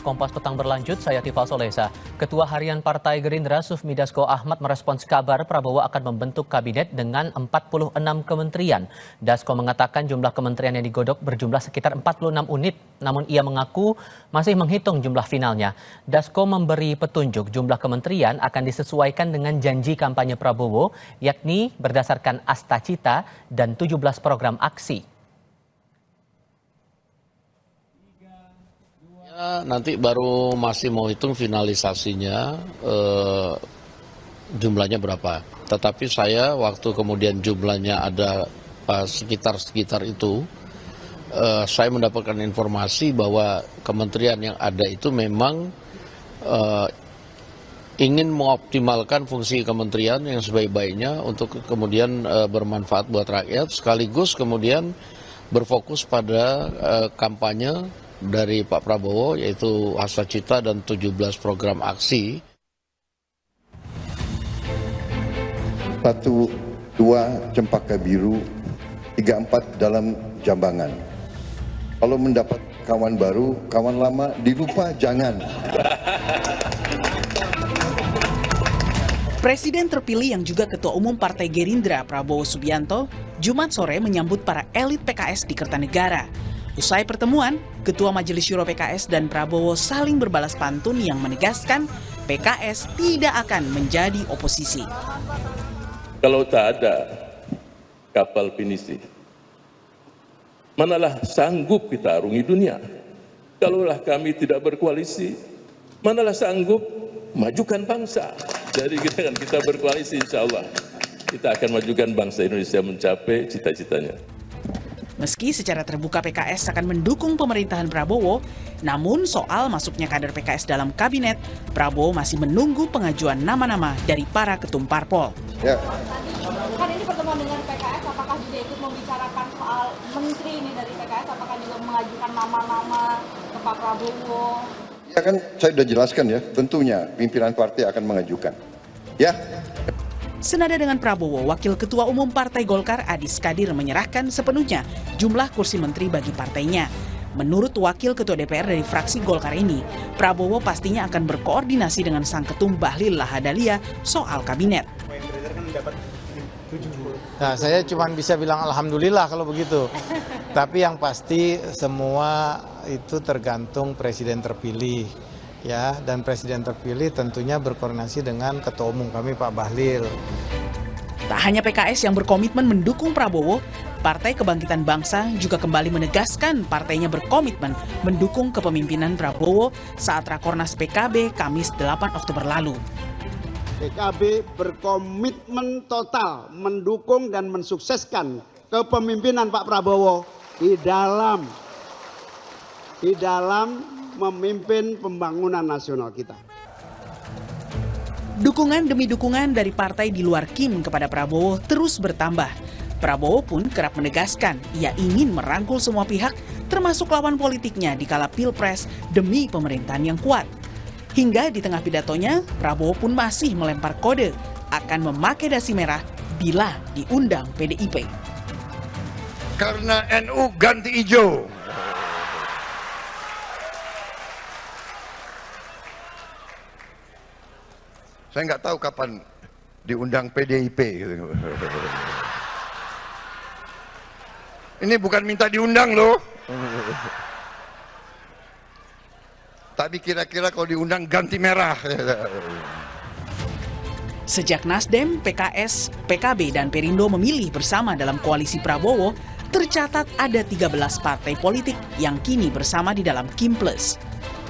Kompas Petang berlanjut, saya Tifal Solesa. Ketua Harian Partai Gerindra Sufmi Dasko Ahmad merespons kabar Prabowo akan membentuk kabinet dengan 46 kementerian. Dasko mengatakan jumlah kementerian yang digodok berjumlah sekitar 46 unit, namun ia mengaku masih menghitung jumlah finalnya. Dasko memberi petunjuk jumlah kementerian akan disesuaikan dengan janji kampanye Prabowo, yakni berdasarkan Asta Cita dan 17 program aksi. Nanti baru masih mau hitung finalisasinya jumlahnya berapa. Tetapi saya waktu kemudian jumlahnya ada sekitar itu, saya mendapatkan informasi bahwa kementerian yang ada itu memang ingin mengoptimalkan fungsi kementerian yang sebaik-baiknya untuk kemudian bermanfaat buat rakyat, sekaligus kemudian berfokus pada kampanye dari Pak Prabowo, yaitu Asta Cita dan 17 program aksi. 1, 2 Cempaka Biru, 3, 4 dalam Jambangan. Kalau mendapat kawan baru, kawan lama dilupa jangan. Presiden terpilih yang juga Ketua Umum Partai Gerindra Prabowo Subianto Jumat sore menyambut para elit PKS di Kertanegara. Usai pertemuan, Ketua Majelis Syuro PKS dan Prabowo saling berbalas pantun yang menegaskan PKS tidak akan menjadi oposisi. Kalau tak ada kapal pinisi, manalah sanggup kita arungi dunia. Kalaulah kami tidak berkoalisi, manalah sanggup majukan bangsa. Jadi kita berkoalisi, insya Allah kita akan majukan bangsa Indonesia mencapai cita-citanya. Meski secara terbuka PKS akan mendukung pemerintahan Prabowo, namun soal masuknya kader PKS dalam kabinet, Prabowo masih menunggu pengajuan nama-nama dari para ketum parpol. Ya. Kan ini pertemuan dengan PKS, apakah juga ikut membicarakan soal menteri ini dari PKS, apakah juga mengajukan nama-nama ke Pak Prabowo? Ya kan saya sudah jelaskan ya, tentunya pimpinan partai akan mengajukan. Ya. Senada dengan Prabowo, Wakil Ketua Umum Partai Golkar Adis Kadir menyerahkan sepenuhnya jumlah kursi menteri bagi partainya. Menurut Wakil Ketua DPR dari fraksi Golkar ini, Prabowo pastinya akan berkoordinasi dengan sang ketum Bahlil Lahadalia soal kabinet. Nah, saya cuma bisa bilang alhamdulillah kalau begitu. Tapi yang pasti semua itu tergantung presiden terpilih. Ya, dan presiden terpilih tentunya berkoordinasi dengan Ketua Umum kami Pak Bahlil. Tak hanya PKS yang berkomitmen mendukung Prabowo, Partai Kebangkitan Bangsa juga kembali menegaskan partainya berkomitmen mendukung kepemimpinan Prabowo saat Rakornas PKB Kamis 8 Oktober lalu. PKB berkomitmen total mendukung dan mensukseskan kepemimpinan Pak Prabowo di dalam memimpin pembangunan nasional kita. Dukungan demi dukungan dari partai di luar Kim kepada Prabowo terus bertambah. Prabowo pun kerap menegaskan ia ingin merangkul semua pihak termasuk lawan politiknya di kala Pilpres demi pemerintahan yang kuat. Hingga di tengah pidatonya, Prabowo pun masih melempar kode akan memakai dasi merah bila diundang PDIP. Karena NU ganti hijau. Saya nggak tahu kapan diundang PDIP. Ini bukan minta diundang loh. Tapi kira-kira kalau diundang ganti merah. Sejak Nasdem, PKS, PKB, dan Perindo memilih bersama dalam koalisi Prabowo, tercatat ada 13 partai politik yang kini bersama di dalam Kim Plus.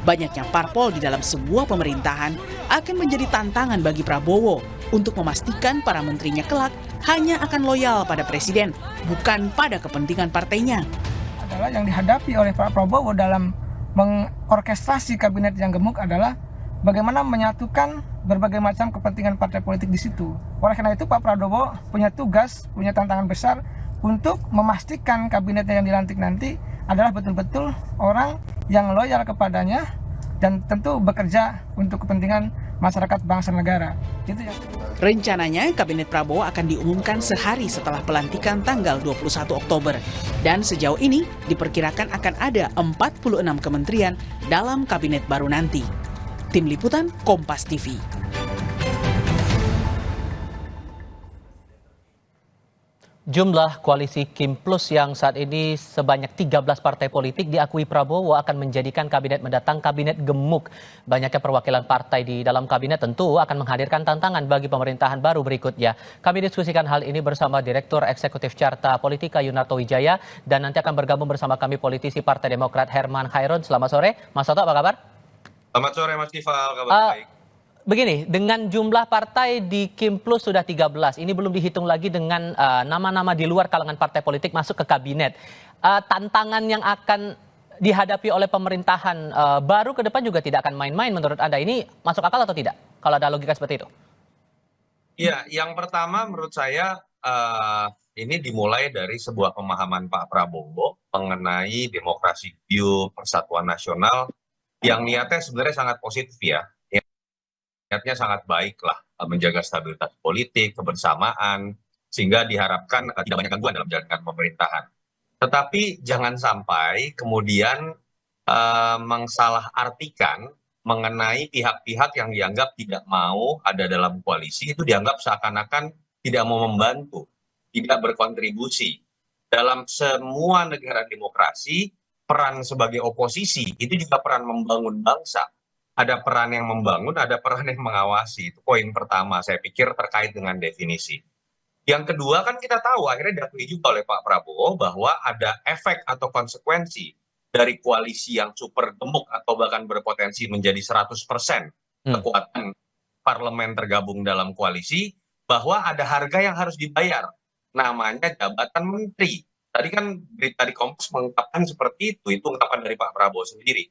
Banyaknya parpol di dalam sebuah pemerintahan akan menjadi tantangan bagi Prabowo untuk memastikan para menterinya kelak hanya akan loyal pada presiden, bukan pada kepentingan partainya. Adalah yang dihadapi oleh Pak Prabowo dalam mengorkestrasi kabinet yang gemuk adalah bagaimana menyatukan berbagai macam kepentingan partai politik di situ. Oleh karena itu Pak Prabowo punya tugas, punya tantangan besar untuk memastikan kabinetnya yang dilantik nanti adalah betul-betul orang yang loyal kepadanya dan tentu bekerja untuk kepentingan masyarakat bangsa negara. Itu ya. Rencananya Kabinet Prabowo akan diumumkan sehari setelah pelantikan tanggal 21 Oktober. Dan sejauh ini diperkirakan akan ada 46 kementerian dalam Kabinet baru nanti. Tim Liputan Kompas TV. Jumlah koalisi Kim Plus yang saat ini sebanyak 13 partai politik diakui Prabowo akan menjadikan kabinet mendatang kabinet gemuk. Banyaknya perwakilan partai di dalam kabinet tentu akan menghadirkan tantangan bagi pemerintahan baru berikutnya. Kami diskusikan hal ini bersama Direktur Eksekutif Carta Politika Yunarto Wijaya dan nanti akan bergabung bersama kami politisi Partai Demokrat Herman Khairun. Selamat sore, Mas Toto, apa kabar? Selamat sore Mas Tifal, kabar baik. Begini, dengan jumlah partai di Kim Plus sudah 13, ini belum dihitung lagi dengan nama-nama di luar kalangan partai politik masuk ke kabinet. Tantangan yang akan dihadapi oleh pemerintahan baru ke depan juga tidak akan main-main menurut Anda. Ini masuk akal atau tidak? Kalau ada logika seperti itu. Iya, yang pertama menurut saya ini dimulai dari sebuah pemahaman Pak Prabowo mengenai demokrasi view persatuan nasional yang niatnya sebenarnya sangat positif ya. Niatnya sangat baik lah, menjaga stabilitas politik, kebersamaan, sehingga diharapkan tidak banyak gangguan dalam menjalankan pemerintahan. Tetapi jangan sampai kemudian mensalahartikan mengenai pihak-pihak yang dianggap tidak mau ada dalam koalisi, itu dianggap seakan-akan tidak mau membantu, tidak berkontribusi. Dalam semua negara demokrasi, peran sebagai oposisi itu juga peran membangun bangsa. Ada peran yang membangun, ada peran yang mengawasi. Itu poin pertama, saya pikir terkait dengan definisi. Yang kedua kan kita tahu, akhirnya diakui juga oleh Pak Prabowo bahwa ada efek atau konsekuensi dari koalisi yang super gemuk atau bahkan berpotensi menjadi 100% kekuatan parlemen tergabung dalam koalisi, bahwa ada harga yang harus dibayar. Namanya jabatan menteri. Tadi kan berita di Kompas mengungkapkan seperti itu ungkapan dari Pak Prabowo sendiri.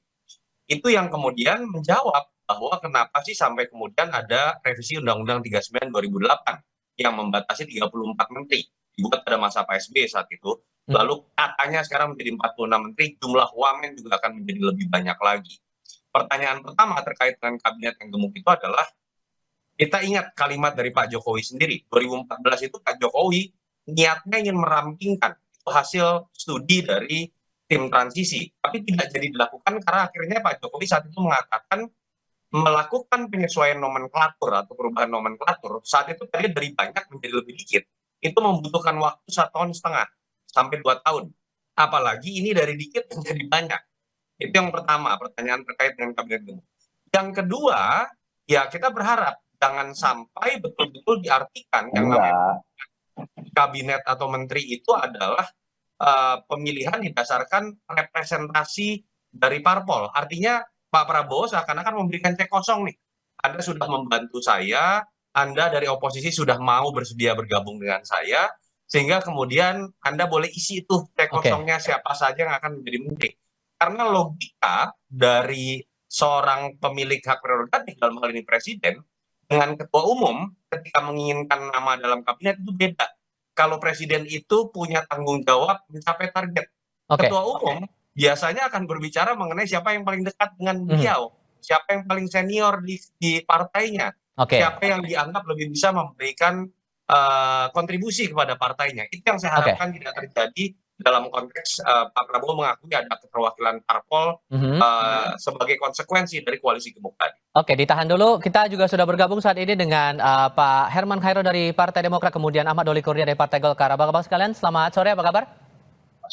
Itu yang kemudian menjawab bahwa kenapa sih sampai kemudian ada revisi Undang-Undang 39 2008 yang membatasi 34 menteri dibuat pada masa Pak SBY saat itu. Lalu katanya sekarang menjadi 46 menteri, jumlah wamen juga akan menjadi lebih banyak lagi. Pertanyaan pertama terkait dengan kabinet yang gemuk itu adalah, kita ingat kalimat dari Pak Jokowi sendiri. 2014 itu Pak Jokowi niatnya ingin merampingkan, itu hasil studi dari tim transisi, tapi tidak jadi dilakukan karena akhirnya Pak Jokowi saat itu mengatakan melakukan penyesuaian nomenklatur atau perubahan nomenklatur saat itu tadi dari banyak menjadi lebih dikit, itu membutuhkan waktu 1,5 tahun sampai 2 tahun, apalagi ini dari dikit menjadi banyak. Itu yang pertama, pertanyaan terkait dengan kabinet gemuk. Yang kedua, ya kita berharap jangan sampai betul-betul diartikan yang namanya kabinet atau menteri itu adalah pemilihan didasarkan representasi dari parpol. Artinya Pak Prabowo seakan-akan memberikan cek kosong nih. Anda sudah membantu saya, Anda dari oposisi sudah mau bersedia bergabung dengan saya, sehingga kemudian Anda boleh isi tuh cek kosongnya siapa saja yang akan menjadi menteri. Karena logika dari seorang pemilik hak prerogatif dalam hal ini presiden, dengan ketua umum ketika menginginkan nama dalam kabinet itu beda. Kalau presiden itu punya tanggung jawab mencapai target. Ketua umum biasanya akan berbicara mengenai siapa yang paling dekat dengan beliau, siapa yang paling senior di partainya, siapa yang dianggap lebih bisa memberikan kontribusi kepada partainya. Itu yang saya harapkan tidak terjadi dalam konteks Pak Prabowo mengakui ada keterwakilan parpol sebagai konsekuensi dari koalisi gemuk tadi. Oke, ditahan dulu. Kita juga sudah bergabung saat ini dengan Pak Herman Khairun dari Partai Demokrat, kemudian Ahmad Doli Kurnia dari Partai Golkar. Bapak-bapak sekalian, selamat sore, apa kabar?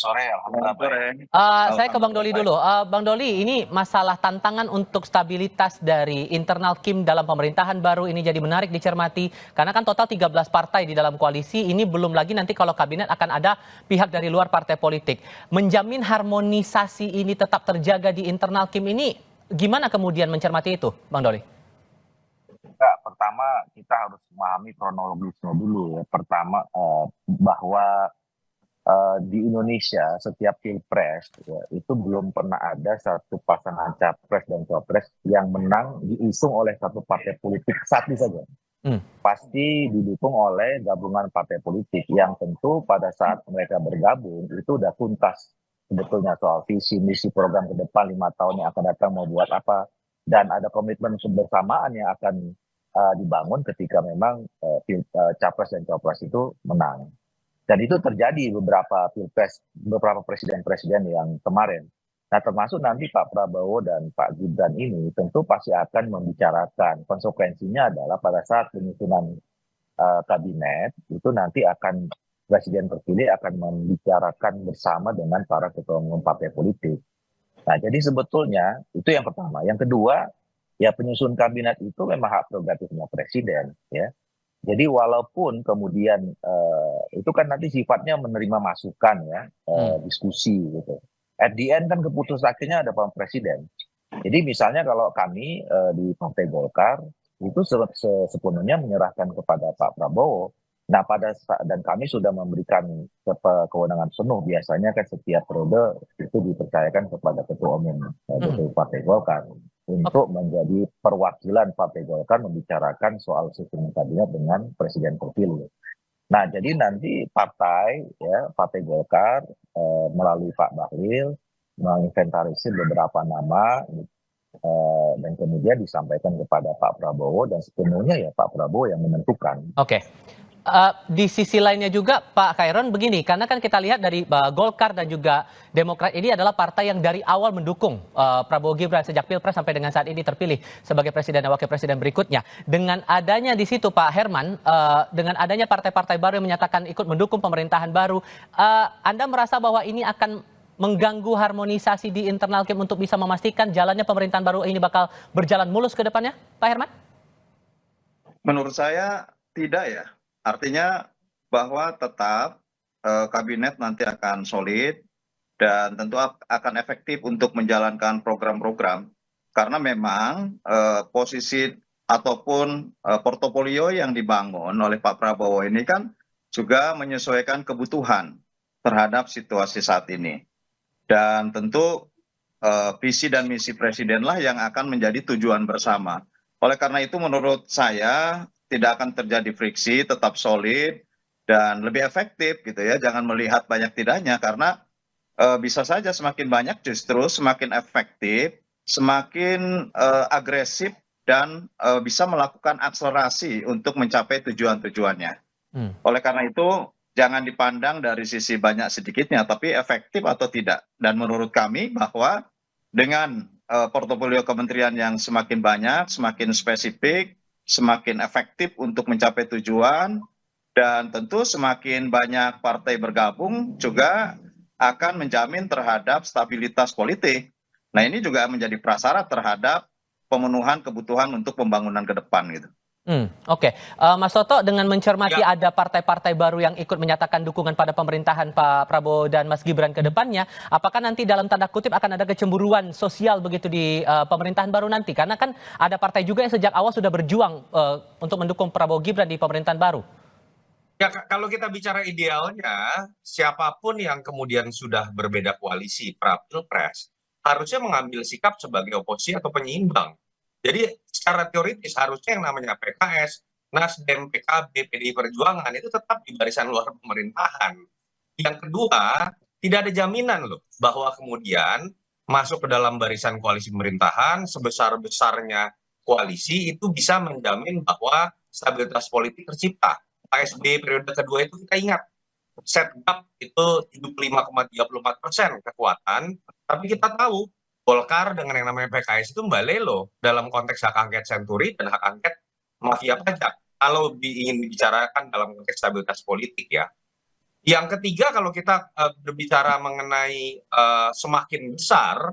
Sore, alhamdulillah. Saya ke Bang Doli dulu. Bang Doli, ini masalah tantangan untuk stabilitas dari internal Kim dalam pemerintahan baru ini jadi menarik dicermati. Karena kan total 13 partai di dalam koalisi, ini belum lagi nanti kalau kabinet akan ada pihak dari luar partai politik. Menjamin harmonisasi ini tetap terjaga di internal Kim ini, gimana kemudian mencermati itu, Bang Doli? Enggak, pertama kita harus memahami kronologisnya dulu ya. Pertama bahwa di Indonesia setiap pilpres ya, itu belum pernah ada satu pasangan capres dan cawapres yang menang diusung oleh satu partai politik satu saja. Pasti didukung oleh gabungan partai politik yang tentu pada saat mereka bergabung itu udah tuntas sebetulnya soal visi misi program ke depan 5 tahun yang akan datang mau buat apa. dan ada komitmen bersamaan yang akan dibangun ketika memang capres dan cawapres itu menang. Dan itu terjadi beberapa pilpres, beberapa presiden-presiden yang kemarin. Nah, termasuk nanti Pak Prabowo dan Pak Gibran ini tentu pasti akan membicarakan konsekuensinya adalah pada saat penyusunan kabinet itu nanti akan presiden terpilih akan membicarakan bersama dengan para ketua umum partai politik. Nah, jadi sebetulnya itu yang pertama. Yang kedua, ya penyusun kabinet itu memang hak prerogatifnya presiden, ya. Jadi walaupun kemudian itu kan nanti sifatnya menerima masukan ya, diskusi gitu. At the end kan keputusan akhirnya ada Pak Presiden. Jadi misalnya kalau kami di Partai Golkar itu sepenuhnya menyerahkan kepada Pak Prabowo. Nah dan kami sudah memberikan kewenangan penuh biasanya kan setiap periode itu dipercayakan kepada Ketua Umum Partai Golkar untuk menjadi perwakilan Partai Golkar membicarakan soal susunan kabinet dengan presiden terpilih. Nah, jadi nanti Partai Golkar melalui Pak Bahlil menginventarisir beberapa nama dan kemudian disampaikan kepada Pak Prabowo dan sepenuhnya ya Pak Prabowo yang menentukan. Oke. Di sisi lainnya juga Pak Khairon begini, karena kan kita lihat dari Golkar dan juga Demokrat ini adalah partai yang dari awal mendukung Prabowo Gibran sejak Pilpres sampai dengan saat ini terpilih sebagai presiden dan wakil presiden berikutnya. Dengan adanya di situ Pak Herman, dengan adanya partai-partai baru yang menyatakan ikut mendukung pemerintahan baru, Anda merasa bahwa ini akan mengganggu harmonisasi di internal Kim untuk bisa memastikan jalannya pemerintahan baru ini bakal berjalan mulus ke depannya, Pak Herman? Menurut saya tidak ya. Artinya bahwa tetap kabinet nanti akan solid dan tentu akan efektif untuk menjalankan program-program. Karena memang posisi ataupun portofolio yang dibangun oleh Pak Prabowo ini kan juga menyesuaikan kebutuhan terhadap situasi saat ini. Dan tentu visi dan misi presidenlah yang akan menjadi tujuan bersama. Oleh karena itu menurut saya tidak akan terjadi friksi, tetap solid dan lebih efektif gitu ya. Jangan melihat banyak tidaknya karena bisa saja semakin banyak justru semakin efektif, semakin agresif dan bisa melakukan akselerasi untuk mencapai tujuan-tujuannya. Oleh karena itu jangan dipandang dari sisi banyak sedikitnya, tapi efektif atau tidak. Dan menurut kami bahwa dengan portofolio kementerian yang semakin banyak, semakin spesifik, semakin efektif untuk mencapai tujuan, dan tentu semakin banyak partai bergabung juga akan menjamin terhadap stabilitas politik. Nah ini juga menjadi prasyarat terhadap pemenuhan kebutuhan untuk pembangunan ke depan gitu. Oke. Mas Toto, dengan mencermati ada partai-partai baru yang ikut menyatakan dukungan pada pemerintahan Pak Prabowo dan Mas Gibran ke depannya, apakah nanti dalam tanda kutip akan ada kecemburuan sosial begitu di pemerintahan baru nanti? Karena kan ada partai juga yang sejak awal sudah berjuang untuk mendukung Prabowo Gibran di pemerintahan baru. Ya, kalau kita bicara idealnya, siapapun yang kemudian sudah berbeda koalisi pra-pilpres, harusnya mengambil sikap sebagai oposisi atau penyeimbang. Jadi secara teoritis harusnya yang namanya PKS, Nasdem, PKB, PDI Perjuangan itu tetap di barisan luar pemerintahan. Yang kedua, tidak ada jaminan loh bahwa kemudian masuk ke dalam barisan koalisi pemerintahan sebesar-besarnya koalisi itu bisa menjamin bahwa stabilitas politik tercipta. Pak SBY periode kedua itu kita ingat, set gap itu 75,34% kekuatan, tapi kita tahu Golkar dengan yang namanya PKS itu balelo dalam konteks hak angket senturi dan hak angket mafia pajak. Kalau ingin dibicarakan dalam konteks stabilitas politik ya. Yang ketiga kalau kita berbicara mengenai semakin besar,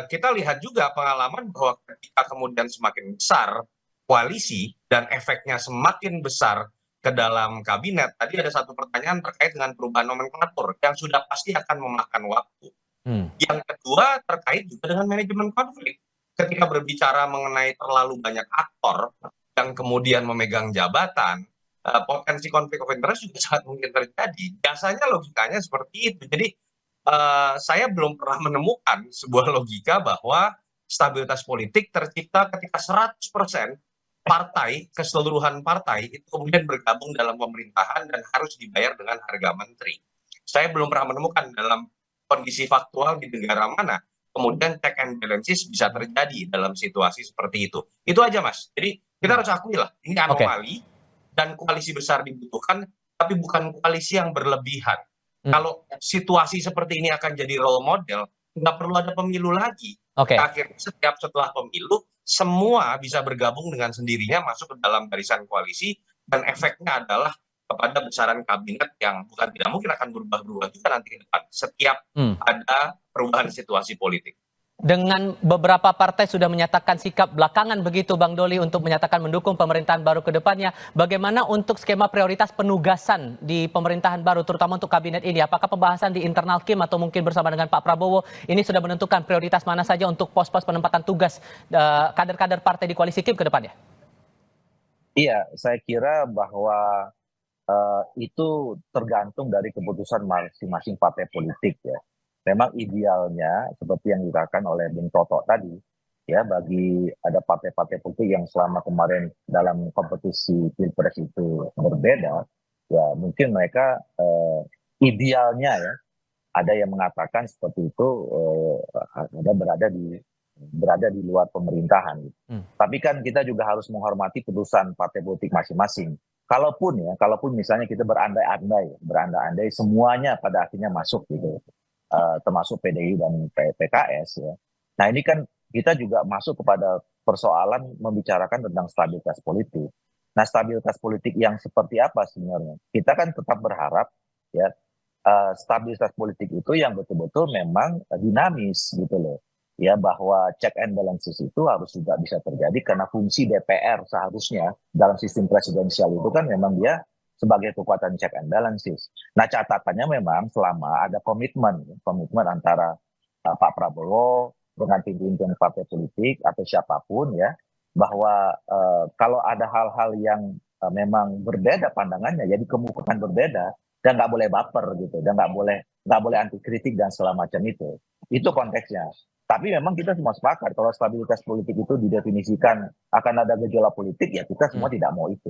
kita lihat juga pengalaman bahwa ketika kemudian semakin besar koalisi dan efeknya semakin besar ke dalam kabinet, tadi ada satu pertanyaan terkait dengan perubahan nomenklatur yang sudah pasti akan memakan waktu. Yang kedua terkait juga dengan manajemen konflik. Ketika berbicara mengenai terlalu banyak aktor yang kemudian memegang jabatan, potensi konflik of interest juga sangat mungkin terjadi. Biasanya logikanya seperti itu. Jadi saya belum pernah menemukan sebuah logika bahwa stabilitas politik tercipta ketika 100% partai, keseluruhan partai itu kemudian bergabung dalam pemerintahan dan harus dibayar dengan harga menteri. Saya belum pernah menemukan dalam kondisi faktual di negara mana kemudian check and balances bisa terjadi dalam situasi seperti itu. Itu aja Mas. Jadi kita harus akui lah, ini anomali dan koalisi besar dibutuhkan, tapi bukan koalisi yang berlebihan. Kalau situasi seperti ini akan jadi role model, nggak perlu ada pemilu lagi. Akhirnya setelah pemilu, semua bisa bergabung dengan sendirinya masuk ke dalam barisan koalisi, dan efeknya adalah kepada besaran kabinet yang bukan tidak mungkin akan berubah-ubah juga nanti ke depan setiap ada perubahan situasi politik. Dengan beberapa partai sudah menyatakan sikap belakangan begitu Bang Doli untuk menyatakan mendukung pemerintahan baru ke depannya, bagaimana untuk skema prioritas penugasan di pemerintahan baru terutama untuk kabinet ini? Apakah pembahasan di internal Kim atau mungkin bersama dengan Pak Prabowo ini sudah menentukan prioritas mana saja untuk pos-pos penempatan tugas kader-kader partai di koalisi Kim ke depannya? Iya, saya kira bahwa itu tergantung dari keputusan masing-masing partai politik ya. Memang idealnya seperti yang dikatakan oleh Bung Toto tadi, ya bagi ada partai-partai politik yang selama kemarin dalam kompetisi pilpres itu berbeda, ya mungkin mereka idealnya ya ada yang mengatakan seperti itu ada berada di luar pemerintahan. Tapi kan kita juga harus menghormati keputusan partai politik masing-masing. Kalaupun misalnya kita berandai-andai semuanya pada akhirnya masuk gitu. Termasuk PDI dan PKS ya. Nah ini kan kita juga masuk kepada persoalan membicarakan tentang stabilitas politik. Nah stabilitas politik yang seperti apa sebenarnya? Kita kan tetap berharap ya stabilitas politik itu yang betul-betul memang dinamis gitu loh. Ya bahwa check and balances itu harus juga bisa terjadi karena fungsi DPR seharusnya dalam sistem presidensial itu kan memang dia sebagai kekuatan check and balances. Nah catatannya memang selama ada komitmen antara Pak Prabowo dengan pimpinan partai politik atau siapapun ya, bahwa kalau ada hal-hal yang memang berbeda pandangannya, ya dikemukakan berbeda dan nggak boleh baper gitu, dan nggak boleh anti kritik dan segala macam itu. Itu konteksnya. Tapi memang kita semua sepakat kalau stabilitas politik itu didefinisikan akan ada gejolak politik, ya kita semua tidak mau itu.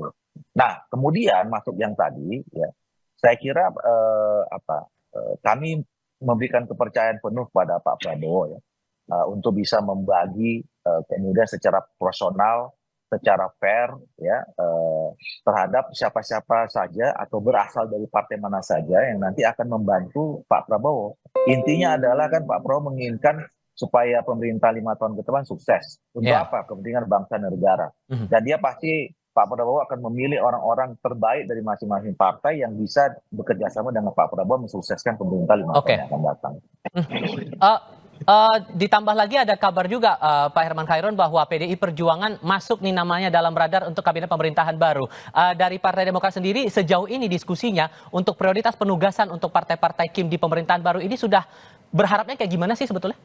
Nah, kemudian masuk yang tadi, ya saya kira kami memberikan kepercayaan penuh pada Pak Prabowo ya untuk bisa membagi kemudian secara proporsional, secara fair ya terhadap siapa-siapa saja atau berasal dari partai mana saja yang nanti akan membantu Pak Prabowo. Intinya adalah kan Pak Prabowo menginginkan supaya pemerintah 5 tahun ke depan sukses. Untuk apa? Kepentingan bangsa dan negara. Dan dia pasti, Pak Prabowo akan memilih orang-orang terbaik dari masing-masing partai yang bisa bekerja sama dengan Pak Prabowo mensukseskan pemerintah 5 tahun yang akan datang. Ditambah lagi ada kabar juga Pak Herman Khairun bahwa PDI Perjuangan masuk nih namanya dalam radar untuk kabinet pemerintahan baru. Dari Partai Demokrat sendiri sejauh ini diskusinya untuk prioritas penugasan untuk partai-partai Kim di pemerintahan baru ini sudah berharapnya kayak gimana sih sebetulnya?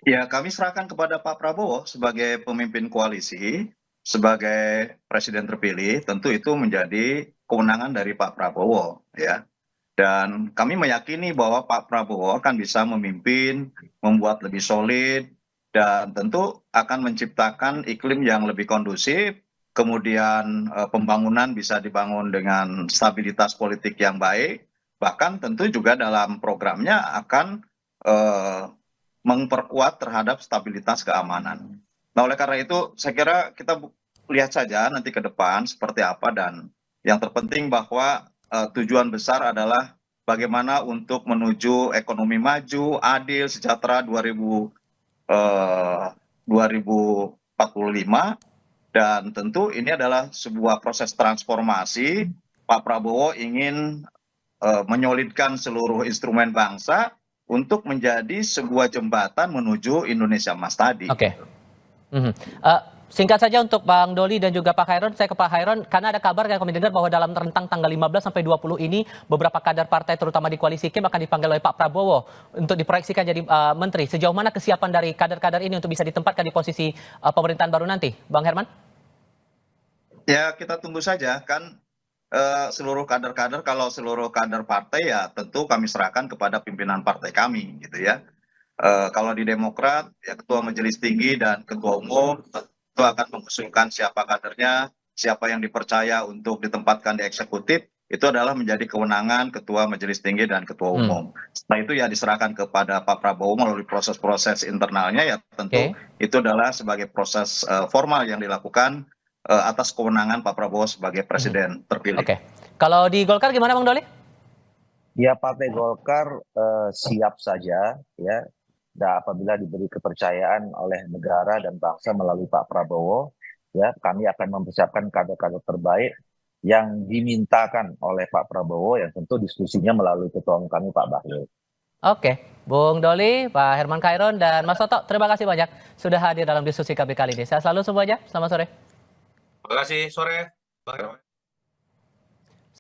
Ya, kami serahkan kepada Pak Prabowo sebagai pemimpin koalisi, sebagai presiden terpilih, tentu itu menjadi kewenangan dari Pak Prabowo, ya. Dan kami meyakini bahwa Pak Prabowo akan bisa memimpin, membuat lebih solid, dan tentu akan menciptakan iklim yang lebih kondusif, kemudian pembangunan bisa dibangun dengan stabilitas politik yang baik, bahkan tentu juga dalam programnya akan memperkuat terhadap stabilitas keamanan. Nah, oleh karena itu saya kira kita lihat saja nanti ke depan seperti apa, dan yang terpenting bahwa tujuan besar adalah bagaimana untuk menuju ekonomi maju, adil, sejahtera 2045, dan tentu ini adalah sebuah proses transformasi. Pak Prabowo ingin menyolidkan seluruh instrumen bangsa untuk menjadi sebuah jembatan menuju Indonesia Emas tadi. Oke. Singkat saja untuk Bang Doli dan juga Pak Khairun, saya ke Pak Khairun, karena ada kabar yang kami dengar bahwa dalam rentang tanggal 15 sampai 20 ini beberapa kader partai terutama di koalisi Kim akan dipanggil oleh Pak Prabowo untuk diproyeksikan jadi menteri. Sejauh mana kesiapan dari kader-kader ini untuk bisa ditempatkan di posisi pemerintahan baru nanti, Bang Herman? Ya, kita tunggu saja kan. Seluruh kader-kader, kalau seluruh kader partai ya tentu kami serahkan kepada pimpinan partai kami gitu ya. Kalau di Demokrat ya ketua majelis tinggi dan ketua umum tentu akan mengusulkan siapa kadernya, siapa yang dipercaya untuk ditempatkan di eksekutif, itu adalah menjadi kewenangan Ketua Majelis Tinggi dan Ketua Umum. Setelah itu ya diserahkan kepada Pak Prabowo melalui proses-proses internalnya, ya tentu itu adalah sebagai proses formal yang dilakukan atas kewenangan Pak Prabowo sebagai Presiden terpilih. Oke. Kalau di Golkar gimana Bang Doli? Ya, Partai Golkar siap saja ya, dan apabila diberi kepercayaan oleh negara dan bangsa melalui Pak Prabowo, ya kami akan mempersiapkan kader-kader terbaik yang dimintakan oleh Pak Prabowo, yang tentu diskusinya melalui Ketua Umum kami Pak Bahlil. Oke, Bung Doli, Pak Herman Khairon, dan Mas Toto, terima kasih banyak sudah hadir dalam diskusi kami kali ini. Sehat selalu semuanya, selamat sore. Terima kasih, sore.